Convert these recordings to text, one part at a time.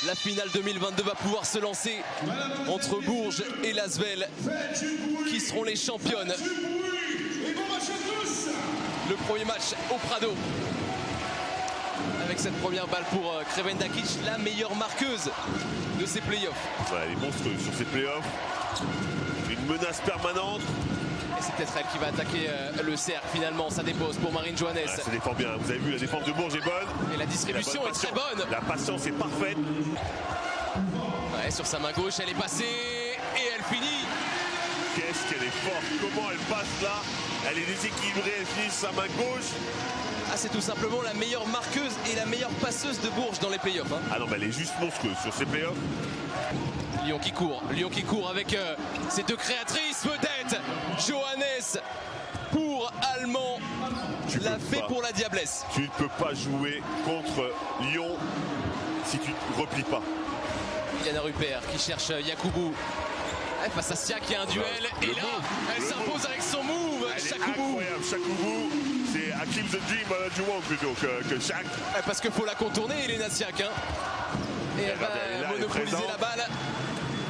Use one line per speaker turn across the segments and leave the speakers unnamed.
La finale 2022 va pouvoir se lancer entre Bourges et l'Asvel, qui seront les championnes. Le premier match au Prado, avec cette première balle pour Creven Dakic, la meilleure marqueuse de ces playoffs.
Ouais, elle est monstrueuse sur ces playoffs. Une menace permanente.
Et c'est peut-être elle qui va attaquer le cercle finalement. Ça dépose pour Marine Johannes.
Ouais, ça défend bien. Vous avez vu, la défense de Bourges est bonne.
Et la distribution est très bonne.
La patience est parfaite.
Ouais, sur sa main gauche, elle est passée et elle finit.
Qu'est-ce qu'elle est forte. Comment elle passe là. Elle est déséquilibrée. Elle finit sur sa main gauche.
Ah, c'est tout simplement la meilleure marqueuse et la meilleure passeuse de Bourges dans les playoffs. Hein.
Ah non, mais elle est juste monstrueuse sur ces playoffs.
Lyon qui court avec ses deux créatrices vedettes. Johannes pour Allemand, l'a fait pour la Diablesse.
Tu ne peux pas jouer contre Lyon si tu ne replies pas.
Yana Rupert qui cherche Yakubu. Face à Sia qui a un duel. Et là, elle s'impose avec son move.
Elle est
Chakoubou.
incroyable. Chakoubou, c'est Hakim the Dream Manajuan plutôt que Shaq.
Parce qu'il faut la contourner, Elena Siak. Hein. Et elle va monopoliser la balle.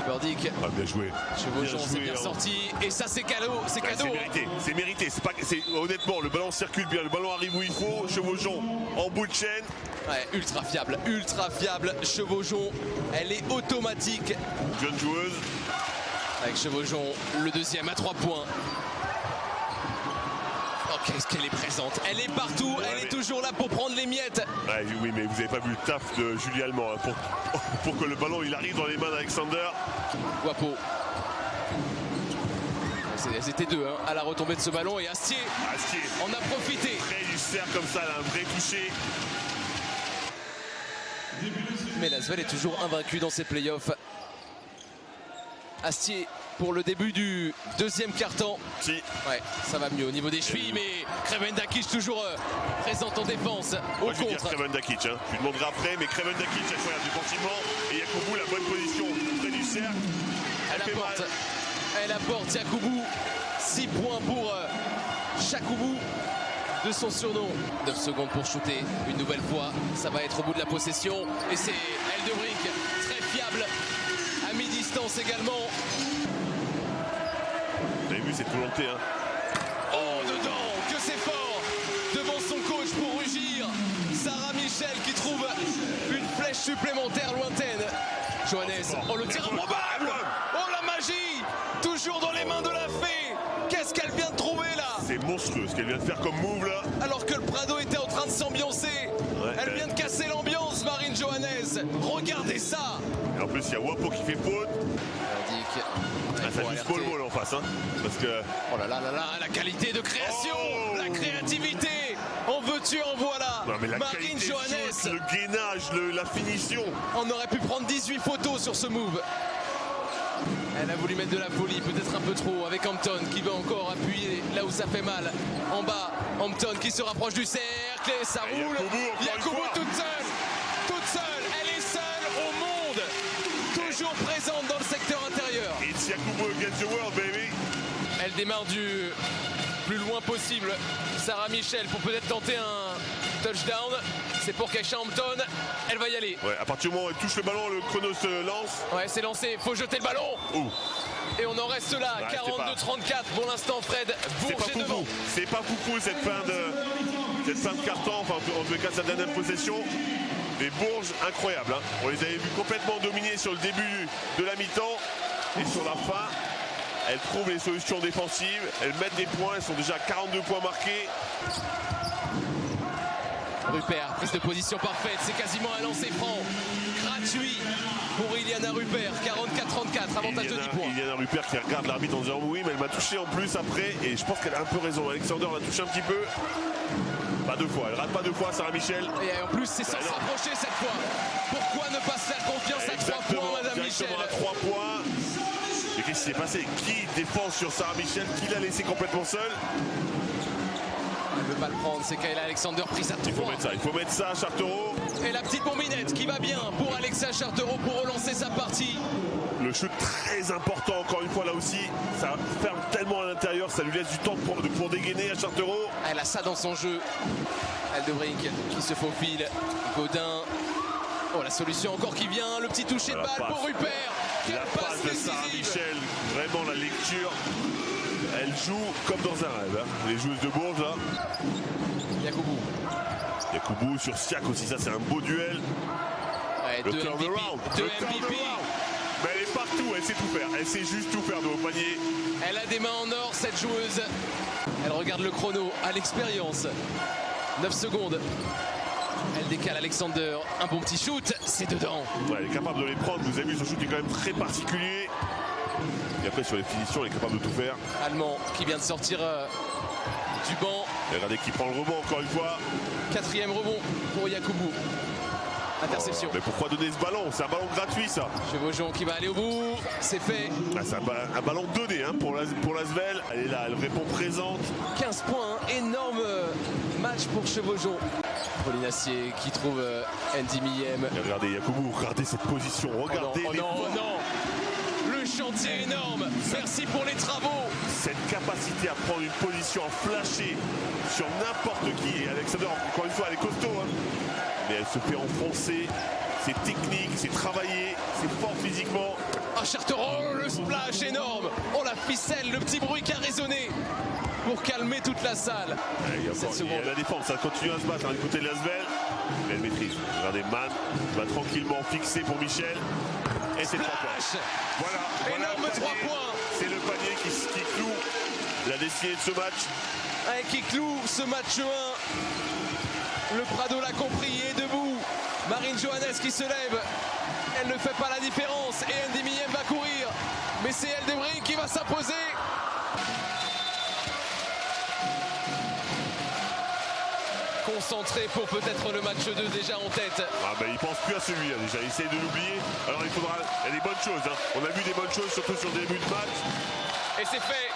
Burdick.
Ah, bien joué.
Chevauchon, c'est bien sorti. Et ça, c'est cadeau. C'est cadeau.
C'est mérité. C'est mérité. Honnêtement, le ballon circule bien. Le ballon arrive où il faut. Chevauchon en bout de chaîne.
Ouais, ultra fiable. Chevauchon, elle est automatique.
Jeune joueuse.
Avec Chevauchon, le deuxième à 3 points. Oh, qu'est-ce qu'elle est présente. Elle est partout, elle est toujours là pour prendre les miettes.
Ouais, oui, mais vous n'avez pas vu le taf de Julie Allemand hein, pour que le ballon il arrive dans les mains d'Alexander.
Guapo. Elles étaient deux hein, à la retombée de ce ballon et Astier en a profité.
Très du cerf comme ça, là, un vrai toucher.
Mais l'Asvel est toujours invaincu dans ces playoffs. Astier pour le début du deuxième quart-temps.
Si.
Ouais, ça va mieux au niveau des chevilles, mais Creven Dakic toujours présente en défense. Au
Moi, je vais dire
contre.
Creven Dakic. Hein. Je lui demanderai après, mais Creven Dakic, incroyable défensivement. Et Yakubu, la bonne position près du cercle.
Elle apporte Yakubu. 6 points pour Chakoubou de son surnom. 9 secondes pour shooter une nouvelle fois. Ça va être au bout de la possession. Et c'est Eldebrink, très fiable. À mi-distance également.
Vous avez vu cette volonté hein.
Oh, dedans, que c'est fort. Devant son coach pour rugir. Sarah Michel qui trouve une flèche supplémentaire lointaine. Johannes, oh le tir improbable. Oh la magie. Toujours dans les mains de la fée. Qu'est-ce qu'elle vient de trouver là?
C'est monstrueux ce qu'elle vient de faire comme move là.
Alors que le Prado était en train de s'ambiancer. Elle vient de casser l'ambiance, Marine Johannes. Regardez ça.
Et en plus il y a Wapo qui fait faute. Ça joue Paul Ball en face hein. Parce que.
Oh là là là là, la qualité de création, la créativité. En veux-tu, en voilà.
Non, mais la
Marine Johannes.
Le gainage, la finition.
On aurait pu prendre 18 photos sur ce move. Elle a voulu mettre de la folie, peut-être un peu trop, avec Hampton qui va encore appuyer là où ça fait mal. En bas, Hampton qui se rapproche du cercle et ça roule. Yakubu toute seule, elle est seule au monde. Toujours présente dans le secteur intérieur.
It's Yakubu against the world, baby.
Elle démarre du plus loin possible. Sarah Michel pour peut-être tenter un touchdown. C'est pour Keisha Hampton. Elle va y aller.
Ouais, à partir du moment où elle touche le ballon, le chrono se lance.
Ouais, c'est lancé. Faut jeter le ballon.
Ouh.
Et on en reste là. 42-34 pour l'instant, Fred. Bourges est devant.
C'est pas foufou cette fin de carton. Enfin, en tout cas, sa dernière possession. Les Bourges, incroyables. Hein. On les avait vus complètement dominés sur le début de la mi-temps. Et sur la fin, elles trouvent les solutions défensives. Elles mettent des points. Elles sont déjà à 42 points marqués.
Rupert, prise de position parfaite. C'est quasiment un lancer franc. Gratuit pour Iliana Rupert. 44-34, avantage de 10 points.
Iliana Rupert qui regarde l'arbitre en disant oui, mais elle m'a touché en plus après. Et je pense qu'elle a un peu raison. Alexander l'a touché un petit peu. Pas deux fois, elle rate pas deux fois, Sarah Michel.
Et en plus, c'est sans se rapprocher cette fois. Pourquoi ne pas se faire confiance à 3 points, Madame Michel?
À 3 points. Et qu'est-ce qui s'est passé? Qui défend sur Sarah Michel? Qui l'a laissé complètement seule?
Elle ne veut pas le prendre, c'est Kayla Alexander prise à 3.
Il faut mettre ça à Chartereau.
Et la petite bombinette qui va bien pour Alexa Chartereau pour relancer sa partie.
Le shoot très important encore une fois là aussi. Ça ferme tellement à l'intérieur, ça lui laisse du temps pour dégainer à Chartereau.
Elle a ça dans son jeu. Eldebrink qui se faufile. Gaudin Oh, la solution encore qui vient, le petit toucher de balle pour Rupert. Quelle
La passe de Sarah
décisive.
Michel, vraiment la lecture. Elle joue comme dans un rêve, hein. Les joueuses de Bourges là.
Yakoubou.
Yakoubou sur Siak aussi, ça c'est un beau duel.
Ouais,
Le
deux MVP.
turnaround.
Deux
Le
MVP.
turnaround. Mais elle est partout, elle sait tout faire. Elle sait juste tout faire de haut panier.
Elle a des mains en or, cette joueuse. Elle regarde le chrono à l'expérience. 9 secondes. Elle décale Alexander. Un bon petit shoot, c'est dedans.
Ouais, elle est capable de les prendre. Vous avez vu, son shoot est quand même très particulier. Et après, sur les finitions, elle est capable de tout faire.
Allemand qui vient de sortir du banc.
Et regardez qui prend le rebond encore une fois.
4e rebond pour Yakoubou. Interception.
Mais pourquoi donner ce ballon? C'est un ballon gratuit ça.
Chevaujon qui va aller au bout. C'est fait.
Ah, c'est un ballon donné hein, pour l'Asvel. Elle est là, elle répond présente.
15 points, hein. Énorme match pour Chevaujon. Pauline Assier qui trouve Andy Millem.
Et regardez Yakoubou, regardez cette position. Regardez
Oh
les
non,
points.
oh non. Le chantier énorme. Merci pour les travaux.
Cette capacité à prendre une position, à flasher sur n'importe qui. Et Alexander, encore une fois, elle est costaud. Hein. Mais elle se fait enfoncer. C'est technique, c'est travaillé, c'est fort physiquement.
Ah, Charteron, le splash énorme. Oh, la ficelle, le petit bruit qui a résonné pour calmer toute la salle.
Il y a
7
encore- il y a
secondes.
la défense, ça continue à se battre hein, du côté de l'Asvel. Mais elle maîtrise. Regardez, Man va tranquillement fixer pour Michel. Et c'est 3 points.
Splash.
Voilà
Énorme
le panier.
3 points.
C'est le panier qui cloue la destinée de ce match.
Qui cloue ce match 1. Le Prado l'a compris et est debout. Marine Johannes qui se lève. Elle ne fait pas la différence. Et Andy Millem va courir. Mais c'est Eldebring qui va s'imposer. Concentré pour peut-être le match 2 déjà en tête.
Ah ben il pense plus à celui-là déjà, il essaye de l'oublier. Alors il y a des bonnes choses, hein. On a vu des bonnes choses surtout sur le début de match.
Et c'est fait.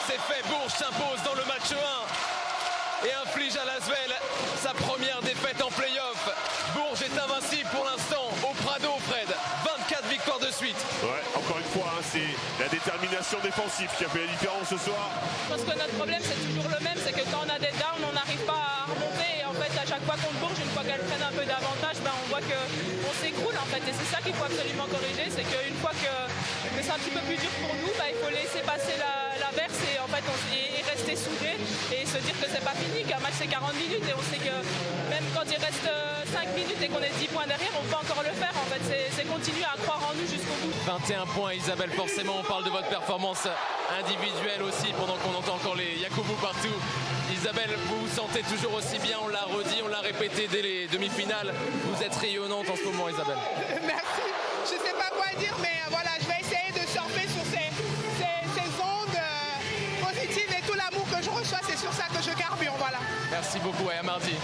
C'est fait. Bourges s'impose dans le match 1. Et inflige à Lasvel sa première défaite en play-off. Bourges est invincible pour l'instant au Prado, Fred. 24 victoires de suite.
Ouais, encore une fois, hein, c'est la détermination défensive qui a fait la différence ce soir.
Je pense que notre problème c'est toujours le même, c'est que quand on a des downs, on n'arrive pas à remonter. Et en fait, à chaque fois qu'on Bourges, une fois qu'elles prennent un peu d'avantage, on voit qu'on s'écroule en fait. Et c'est ça qu'il faut absolument corriger, c'est qu'une fois que c'est un petit peu plus dur pour nous, il faut laisser passer la verse et en fait et rester soudés et se dire que c'est pas fini, qu'un match c'est 40 minutes et on sait que même quand il reste 5 minutes et qu'on est 10 points derrière, on peut encore le faire. En fait, c'est continuer à croire en nous jusqu'au bout.
21 points, Isabelle, forcément, on parle de votre performance individuelle aussi, pendant qu'on entend encore les Yakoubou partout. Isabelle, vous vous sentez toujours aussi bien, on l'a redit, on l'a répété dès les demi-finales. Vous êtes rayonnante en ce moment, Isabelle.
Merci. Je ne sais pas quoi dire, mais voilà, je vais essayer de surfer sur ces ondes positives et tout l'amour que je reçois, c'est sur ça que je carbure, voilà.
Merci beaucoup et à mardi.